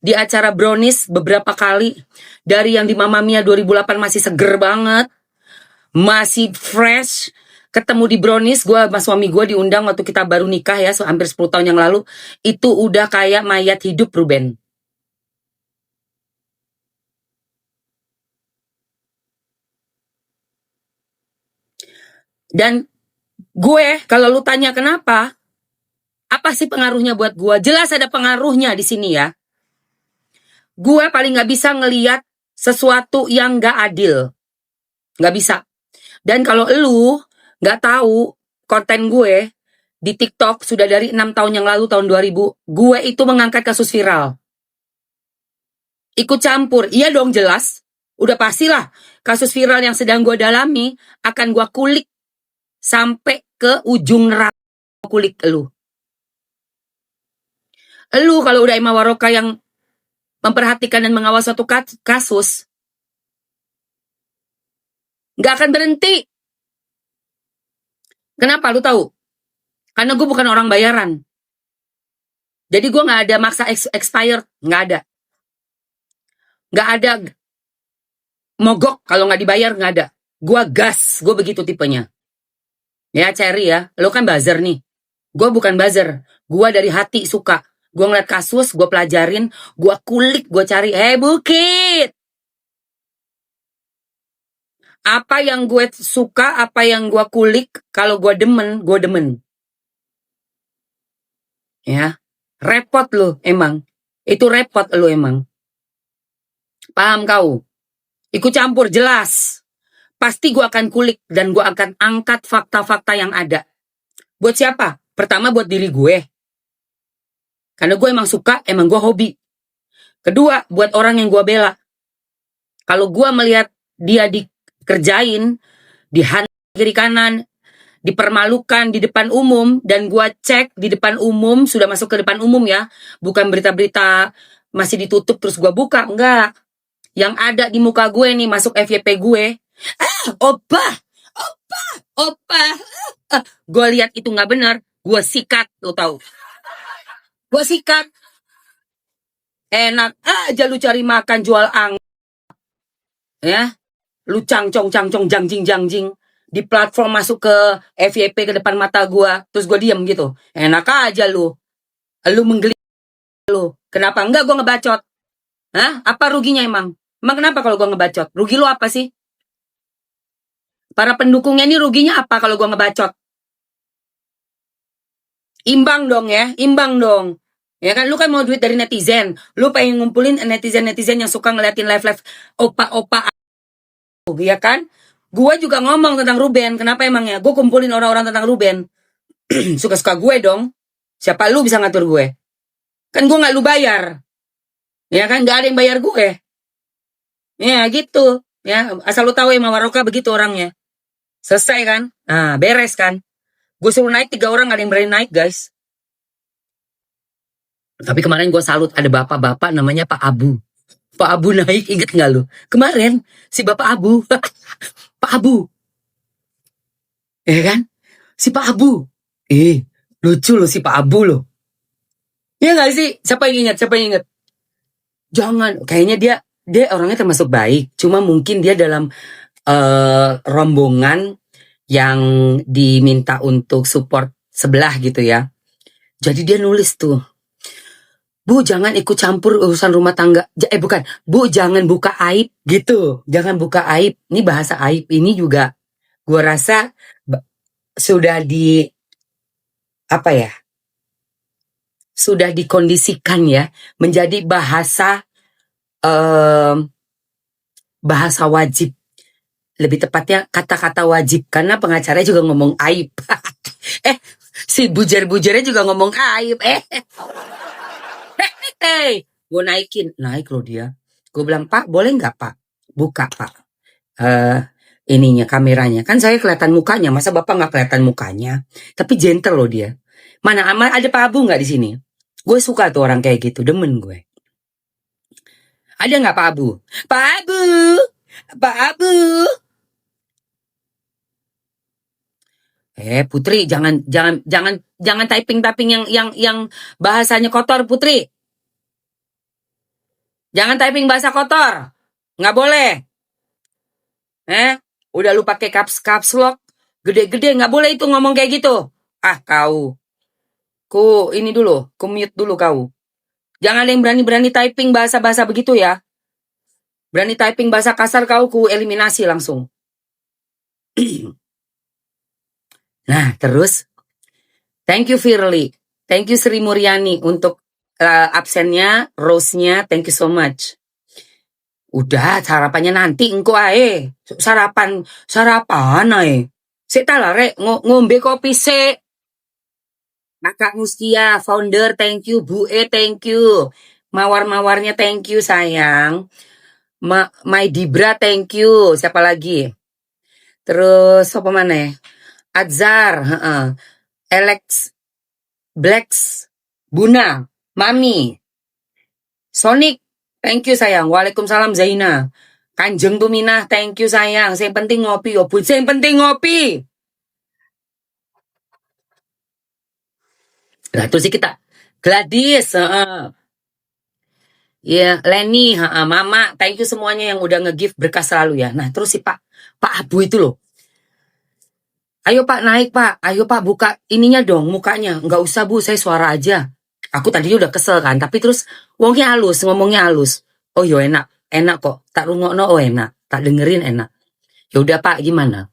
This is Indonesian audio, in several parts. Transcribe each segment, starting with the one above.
di acara Brownies beberapa kali. Dari yang di Mamma Mia 2008 masih seger banget, masih fresh. Ketemu di Brownies, gue sama suami gue diundang waktu kita baru nikah ya, hampir 10 tahun yang lalu. Itu udah kayak mayat hidup, Ruben. Dan gue, kalau lu tanya kenapa, apa sih pengaruhnya buat gue? Jelas ada pengaruhnya di sini ya. Gue paling gak bisa ngeliat sesuatu yang gak adil. Gak bisa. Dan kalau lu gak tahu konten gue di TikTok sudah dari 6 tahun yang lalu, tahun 2000, gue itu mengangkat kasus viral. Ikut campur, iya dong jelas. Udah pastilah kasus viral yang sedang gue dalami akan gue kulik sampai ke ujung neraka, kulik lu. Lu kalau udah Emma Waroka yang memperhatikan dan mengawal suatu kasus, nggak akan berhenti. Kenapa lu tahu? Karena gue bukan orang bayaran. Jadi gue nggak ada maksa expired, nggak ada. Nggak ada mogok kalau nggak dibayar, nggak ada. Gue gas, gue begitu tipenya. Ya Cherry ya, lo kan buzzer nih. Gue bukan buzzer, gue dari hati suka. Gue ngeliat kasus, gue pelajarin, gue kulik, gue cari. Bukit! Apa yang gue suka, apa yang gue kulik, kalau gue demen, gue demen. Ya, repot lo emang. Itu repot lo emang. Paham kau? Ikut campur, jelas. Pasti gue akan kulik dan gue akan angkat fakta-fakta yang ada. Buat siapa? Pertama buat diri gue. Karena gue emang suka, emang gue hobi. Kedua, buat orang yang gue bela. Kalau gue melihat dia dikerjain, dihantam kiri kanan, dipermalukan di depan umum, dan gue cek di depan umum, sudah masuk ke depan umum ya, bukan berita-berita masih ditutup terus gue buka, enggak. Yang ada di muka gue nih, masuk FYP gue, opa, gue lihat itu nggak benar, gue sikat, lo tahu. Gue sikat. Enak aja lu cari makan jual ya, lu cangcong jangjing di platform masuk ke FYP ke depan mata gua, terus gua diem gitu. Enak aja lu menggeli lu. Kenapa enggak gua ngebacot? Apa ruginya emang kenapa kalau gua ngebacot? Rugi lu apa sih? Para pendukungnya ini ruginya apa kalau gua ngebacot? Imbang dong ya, imbang dong. Ya kan, lu kan mau duit dari netizen, lu pengen ngumpulin netizen yang suka ngeliatin live opa ya kan? Gue juga ngomong tentang Ruben. Kenapa emangnya? Gue kumpulin orang-orang tentang Ruben. Suka-suka gue dong. Siapa lu bisa ngatur gue? Kan gue gak lu bayar. Ya kan? Gak ada yang bayar gue. Ya gitu. Ya, asal lu tahu Emma Waroka begitu orangnya. Selesai kan? Nah, beres kan? Gue suruh naik 3 orang, gak ada yang berani naik guys. Tapi kemarin gue salut, ada bapak-bapak namanya Pak Abu. Pak Abu naik, inget gak lu? Kemarin si Bapak Abu. Pak Abu. Ya kan? Si Pak Abu. Lucu loh si Pak Abu loh. Iya gak sih? Siapa yang ingat? Jangan, kayaknya dia orangnya termasuk baik. Cuma mungkin dia dalam rombongan yang diminta untuk support sebelah gitu ya. Jadi dia nulis tuh, Bu jangan ikut campur urusan rumah tangga. Bukan, Bu jangan buka aib gitu. Jangan buka aib. Ini bahasa aib ini juga gue rasa sudah sudah dikondisikan ya menjadi bahasa bahasa wajib. Lebih tepatnya kata-kata wajib, karena pengacara juga ngomong aib. Si bujer-bujernya juga ngomong aib. Gue naik loh dia. Gue bilang, Pak boleh nggak Pak buka Pak ininya, kameranya. Kan saya kelihatan mukanya, masa Bapak nggak kelihatan mukanya? Tapi gentle loh dia. Mana ada Pak Abu nggak di sini? Gue suka tuh orang kayak gitu, demen gue. Ada nggak Pak Abu? Pak Abu, Pak Abu. Putri, jangan typing yang bahasanya kotor, Putri. Jangan typing bahasa kotor. Nggak boleh. Udah lu pakai caps lock gede-gede, nggak boleh itu ngomong kayak gitu. Kau. Ini dulu, mute dulu kau. Jangan ada yang berani-berani typing bahasa-bahasa begitu ya. Berani typing bahasa kasar kau, ku eliminasi langsung. Nah, terus thank you Firly. Thank you Sri Muryani untuk absennya, rose-nya. Thank you so much. Udah, sarapannya nanti engko ae. Sarapan ae. Sik ta lah rek ngombe kopi sik. Kakak Mustia, founder, thank you. Bu thank you. Mawar-mawarnya thank you sayang. My Dibra thank you. Siapa lagi? Terus apa mana? Adzar, Alex, Blacks, Buna, Mami, Sonic, thank you sayang. Waalaikumsalam Zaina. Kanjeng Tuminah, thank you sayang. Yang penting ngopi, yang penting ngopi. Nah, terus kita Gladys, ya Lenny, Mama, thank you semuanya yang udah nge-give berkah selalu ya. Nah, terus si Pak Abu itu loh. Ayo Pak naik Pak, ayo Pak buka ininya dong mukanya. Nggak usah Bu, saya suara aja. Aku tadinya udah kesel kan, tapi terus ngomongnya halus. Oh yo enak kok. Tak rungokno enak, tak dengerin enak. Ya udah Pak, gimana?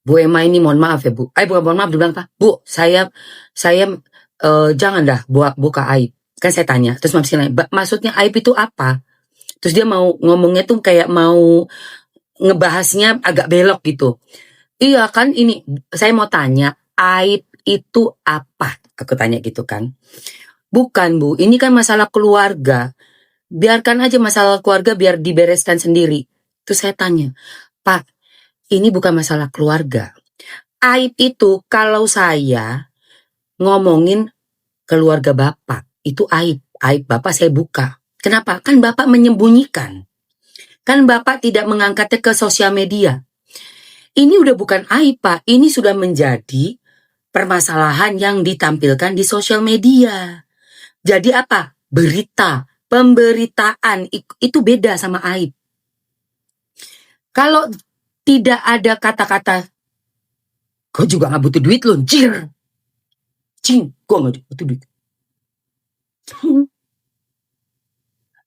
Bu Emma ini mohon maaf ya Bu. Bukan mohon maaf, dia bilang Pak. Bu, saya jangan dah buka aib. Kan saya tanya, terus Mamsi nanya, maksudnya aib itu apa? Terus dia mau ngomongnya tuh kayak mau ngebahasnya agak belok gitu. Iya kan ini, saya mau tanya, aib itu apa? Aku tanya gitu kan. Bukan Bu, ini kan masalah keluarga. Biarkan aja masalah keluarga biar dibereskan sendiri. Terus saya tanya, Pak, ini bukan masalah keluarga. Aib itu kalau saya ngomongin keluarga Bapak, itu aib. Aib Bapak saya buka. Kenapa? Kan Bapak menyembunyikan. Kan Bapak tidak mengangkatnya ke sosial media. Ini udah bukan aib Pak, ini sudah menjadi permasalahan yang ditampilkan di sosial media. Jadi apa? Berita, pemberitaan, itu beda sama aib. Kalau tidak ada kata-kata, gue juga gak butuh duit loh, gue gak butuh duit.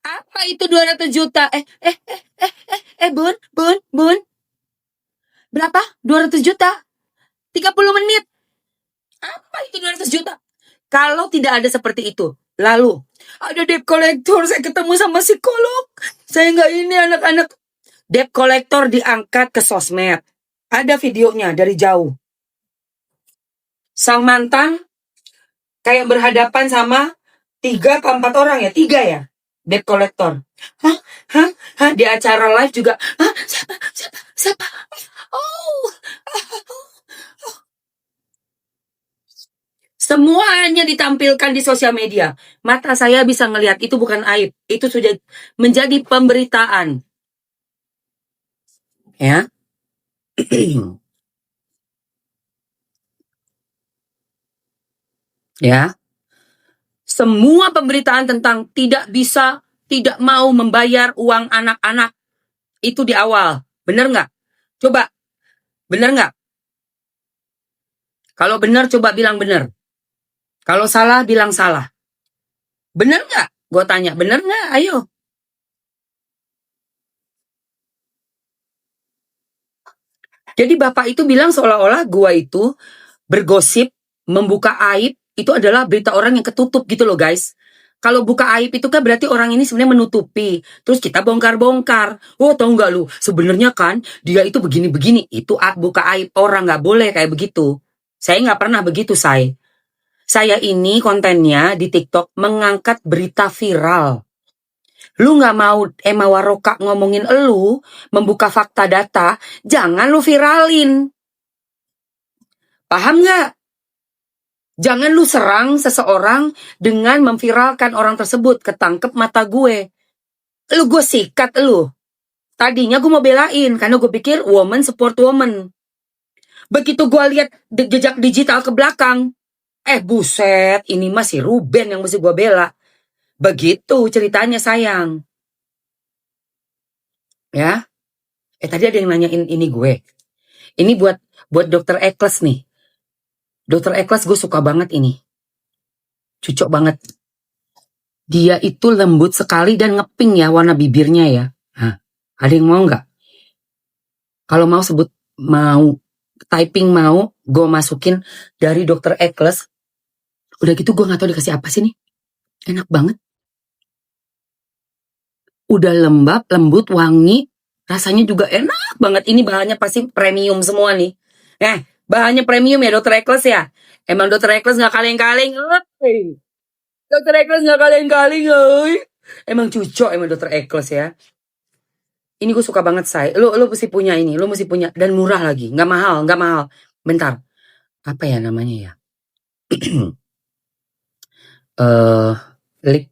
Apa itu 200 juta? Bun. Berapa? 200 juta? 30 menit. Apa itu 200 juta? Kalau tidak ada seperti itu, lalu ada debt collector, saya ketemu sama psikolog. Saya nggak ini anak-anak. Debt collector diangkat ke sosmed. Ada videonya dari jauh. Sang mantan kayak berhadapan sama 3 atau 4 orang ya? 3 ya? Debt collector. Di acara live juga. Siapa? Semuanya ditampilkan di sosial media. Mata saya bisa ngelihat, itu bukan aib. Itu sudah menjadi pemberitaan. Ya. Ya. Semua pemberitaan tentang tidak mau membayar uang anak-anak. Itu di awal. Bener nggak? Coba. Bener nggak? Kalau bener, coba bilang bener. Kalau salah, bilang salah. Bener nggak? Gue tanya, bener nggak? Ayo. Jadi Bapak itu bilang seolah-olah gue itu bergosip, membuka aib, itu adalah berita orang yang ketutup gitu loh guys. Kalau buka aib itu kan berarti orang ini sebenarnya menutupi. Terus kita bongkar-bongkar. Oh tau nggak lu, sebenarnya kan dia itu begini-begini. Itu buka aib orang, nggak boleh kayak begitu. Saya nggak pernah begitu, Saya ini kontennya di TikTok mengangkat berita viral. Lu nggak mau Emma Waroka ngomongin elu, membuka fakta data, jangan lu viralin. Paham nggak? Jangan lu serang seseorang dengan memviralkan orang tersebut, ketangkep mata gue. Gue sikat lu. Tadinya gue mau belain, karena gue pikir woman support woman. Begitu gue lihat jejak digital ke belakang, buset, ini masih Ruben yang mesti gue bela. Begitu ceritanya sayang. Ya. Tadi ada yang nanyain ini gue. Ini buat Dokter Ekles nih. Dokter Ekles gue suka banget ini. Cocok banget. Dia itu lembut sekali dan ngeping ya warna bibirnya ya. Hah, ada yang mau nggak? Kalau mau sebut mau, typing mau, gue masukin dari Dokter Ekles. Udah gitu gue nggak tahu dikasih apa sih nih. Enak banget. Udah lembab, lembut, wangi. Rasanya juga enak banget. Ini bahannya pasti premium semua nih. Bahannya premium ya Dokter Ekles ya. Emang Dokter Ekles nggak kaleng-kaleng. Dokter Ekles nggak kaleng-kaleng. Emang cucok emang Dokter Ekles ya. Ini gue suka banget say. Lu mesti punya ini. Lu mesti punya. Dan murah lagi. Nggak mahal. Bentar. Apa ya namanya ya? Lip.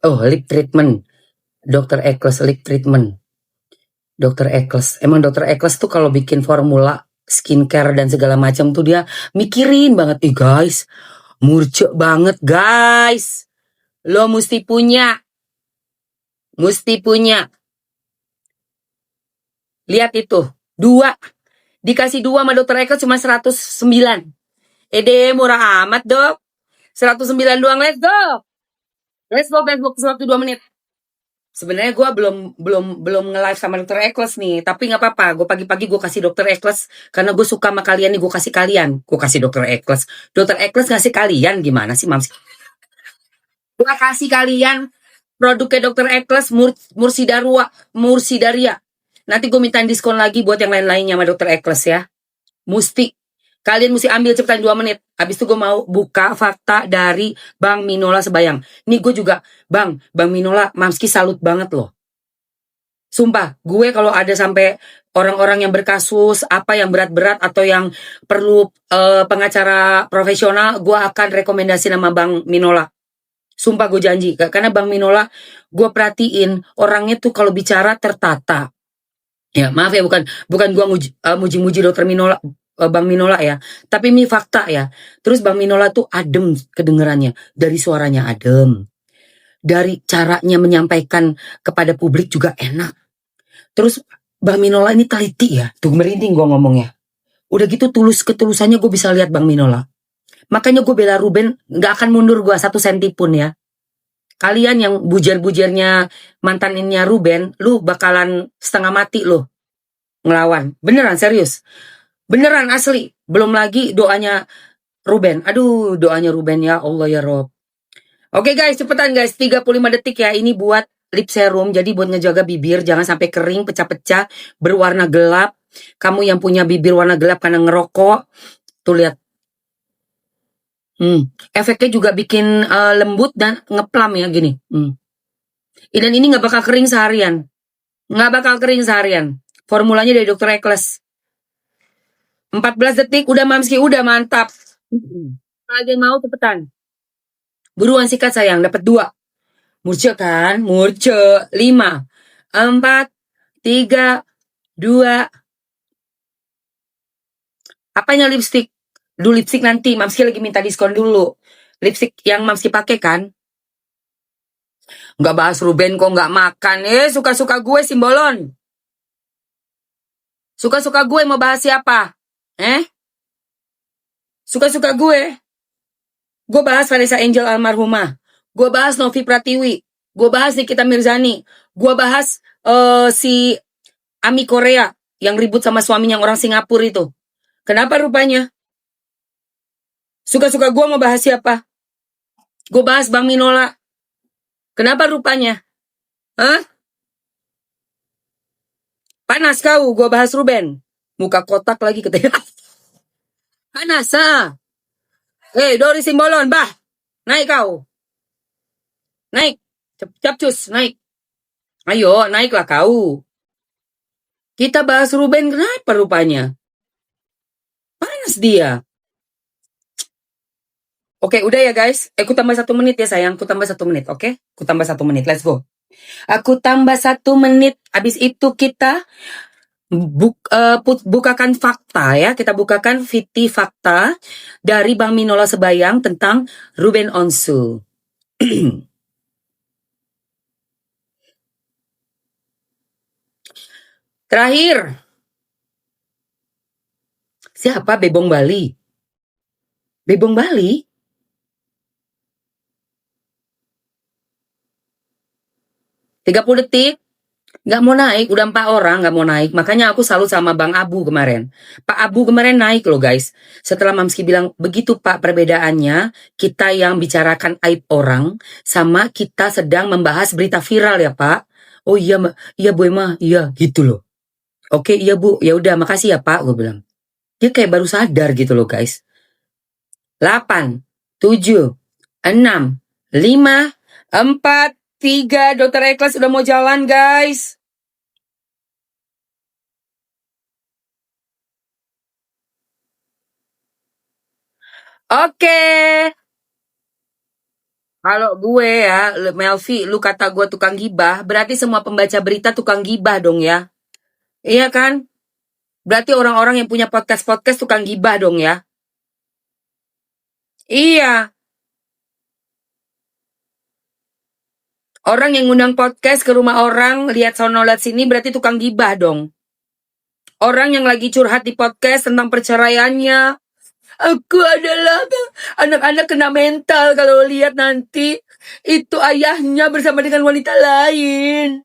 Lip treatment. Dokter Ekles lip treatment. Dokter Ekles. Emang Dokter Ekles tuh kalau bikin formula skincare dan segala macam tuh dia mikirin banget. Guys. Murcek banget guys. Lo mesti punya. Lihat itu. 2. Dikasih 2 sama Dokter Ekles cuma 109. Murah amat dok. 109 doang, let's go. Facebook waktu 2 menit. Sebenarnya gue belum nge-live sama Dokter Ekles nih, tapi nggak apa-apa. Gue pagi-pagi gue kasih Dokter Ekles karena gue suka sama kalian nih. Gue kasih kalian. Gue kasih Dokter Ekles. Dokter Ekles ngasih kalian gimana sih, Mams? Gue kasih kalian produknya Dokter Ekles Mursidaria. Nanti gue minta diskon lagi buat yang lain-lainnya sama Dokter Ekles ya. Kalian mesti ambil cepetan 2 menit. Habis itu gue mau buka fakta dari Bang Minola Sebayang. Nih gue juga, Bang Minola, Mamski salut banget loh. Sumpah, gue kalau ada sampai orang-orang yang berkasus, apa yang berat-berat atau yang perlu pengacara profesional, gue akan rekomendasi nama Bang Minola. Sumpah gue janji, karena Bang Minola, gue perhatiin orangnya tuh kalau bicara tertata. Ya maaf ya, bukan gue muji-muji Dokter Minola, Bang Minola ya, tapi ini fakta ya. Terus Bang Minola tuh adem kedengerannya, dari suaranya adem, dari caranya menyampaikan kepada publik juga enak. Terus Bang Minola ini teliti ya, tuh merinding gue ngomongnya. Udah gitu ketulusannya gue bisa lihat Bang Minola. Makanya gue bela Ruben, gak akan mundur gue 1 senti pun ya. Kalian yang bujar-bujarnya mantaninnya Ruben, lu bakalan setengah mati lo ngelawan. Beneran serius. Beneran asli. Belum lagi doanya Ruben. Aduh, doanya Ruben ya Allah ya Rob. Oke guys, cepetan guys. 35 detik ya. Ini buat lip serum. Jadi buat ngejaga bibir. Jangan sampai kering, pecah-pecah. Berwarna gelap. Kamu yang punya bibir warna gelap karena ngerokok. Tuh lihat. Efeknya juga bikin lembut dan ngeplam ya gini. Dan ini gak bakal kering seharian. Formulanya dari Dokter Ekles. 14 detik, udah Mamski, udah mantap. Ada yang mau cepetan. Buruan sikat sayang, dapat 2. Murce kan? Murce. 5, 4, 3, 2. Apanya lipstick? Dulu lipstick nanti, Mamski lagi minta diskon dulu. Lipstick yang Mamski pakai kan? Nggak bahas Ruben kok nggak makan. Suka-suka gue Simbolon. Suka-suka gue mau bahas siapa? Suka-suka gue. Gue bahas Vanessa Angel almarhumah. Gue bahas Novi Pratiwi. Gue bahas Nikita Mirzani. Gue bahas si Ami Korea yang ribut sama suaminya yang orang Singapura itu. Kenapa rupanya? Suka-suka gue mau bahas siapa? Gue bahas Bang Minola. Kenapa rupanya? Panas kau, gue bahas Ruben. Muka kotak lagi katanya. Panas, Dori Simbolon, bah. Naik kau. Naik. Capcus, naik. Ayo, naiklah kau. Kita bahas Ruben, kenapa rupanya? Panas dia. Oke, udah ya guys. Aku tambah 1 menit ya sayang. Aku tambah 1 menit, oke? Aku tambah 1 menit, let's go. Aku tambah 1 menit. Habis itu kita bukakan fakta ya. Kita bukakan VT fakta dari Bang Minola Sebayang tentang Ruben Onsu. Terakhir. Siapa Bebong Bali? Bebong Bali? ...30 detik. Nggak mau naik, udah 4 orang nggak mau naik. Makanya aku salut sama Bang Abu kemarin. Pak Abu kemarin naik loh guys. Setelah Mamski bilang, begitu Pak perbedaannya, kita yang bicarakan aib orang, sama kita sedang membahas berita viral ya Pak. Oh iya iya Bu Emma, iya gitu loh. Oke iya Bu, ya udah makasih ya Pak, gue bilang. Dia kayak baru sadar gitu loh guys. 8, 7, 6, 5, 4, 3, Dokter Ikhlas udah mau jalan guys. Oke. Kalau gue ya, Melvi, lu kata gue tukang gibah, berarti semua pembaca berita tukang gibah dong ya. Iya kan? Berarti orang-orang yang punya podcast-podcast tukang gibah dong ya. Iya. Orang yang ngundang podcast ke rumah orang, lihat sono lihat sini, berarti tukang gibah dong. Orang yang lagi curhat di podcast tentang perceraiannya, aku adalah anak-anak kena mental kalau lihat nanti itu ayahnya bersama dengan wanita lain.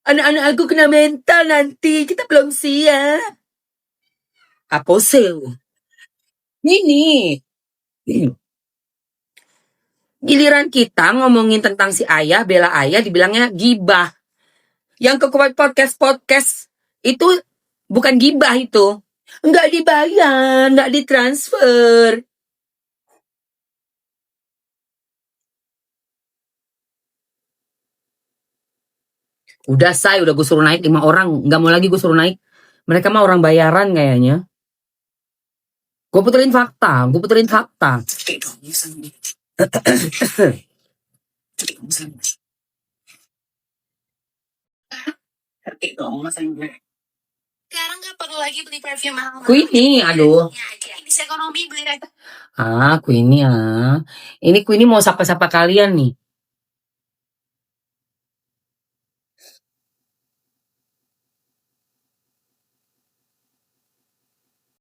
Anak-anak aku kena mental nanti, kita belum siap. Apa sih? Ini. Giliran kita ngomongin tentang si ayah, bela ayah, dibilangnya gibah. Yang ke podcast-podcast itu bukan gibah itu. Nggak dibayar, nggak ditransfer. Udah say, udah gue suruh naik 5 orang. Nggak mau lagi gue suruh naik. Mereka mah orang bayaran kayaknya. Gue puterin fakta, gue puterin fakta. Sekarang nggak perlu lagi beli perfume mahal. Queenie, aduh. Bisa ekonomi beli Queenie Ini Queenie mau sapa-sapa kalian nih.